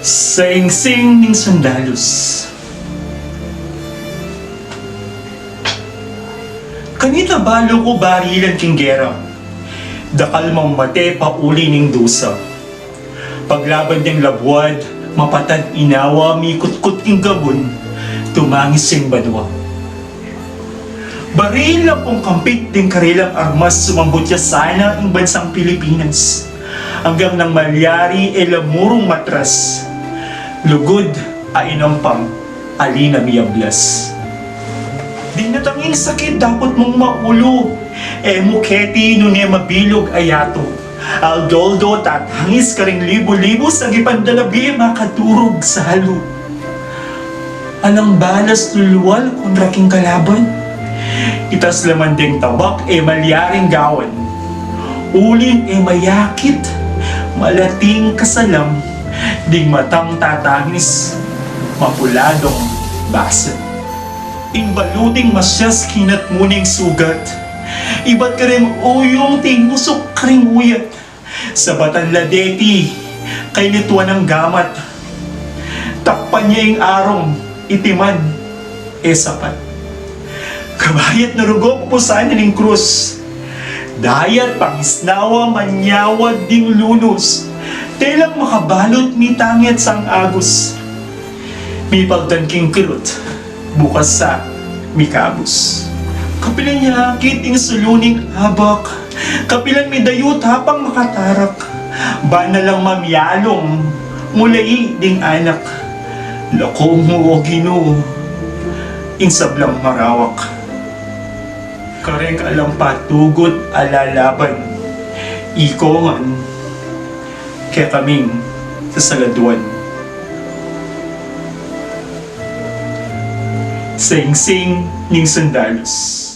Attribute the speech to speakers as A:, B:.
A: Sing-sing ning sandalos. Kanita balo ko barilan king gera. Dakal mang mate pauli ning dusa. Paglabad ng labwad, mapatad inawa mikot-kot king gabon, tumangis sing badwa. Baril lang pong kampit ding karilang armas sumambot siya sana ang bansang Pilipinas. Hanggang nang malyari lamurong matras. Lugod ay inampang alina miyablas. Di natanging sakit dapat mong maulo. Muketi nun mabilog ayato. Aldoldo tat hangis ka ring libo-libo sa gipandalabi makaturog sa halo. Alang balas luluwal kung raking kalaban. Itas laman ding tabak malyaring gawan. Ulin mayakit, malating kasalam, ding matang tatangis, mapuladong basa. Imbaluting masyas kinat muning sugat, iba't ka rin uyong ting usok ka rin uyat. Sa batan ladeti, kay lituan ng gamat, takpan niya yung arong, itiman, sapat. Kabayat na rugo po saan ning krus. Dayat pangisnawa manyawad ding lunos. Telang makabalot mi tangit sang agus. Mi pagdan king kirot, bukas sa mikabus. Kapilan niya kiting suluning habak. Kapilan mi dayut hapang makatarak. Ba na lang mamyalong, mulai ding anak. Lako mo o Ginoo, insablang marawak. Kareng alam patugot alalaban, ikongan, kaya kaming sasaladuan. Sing-sing ning sandalos.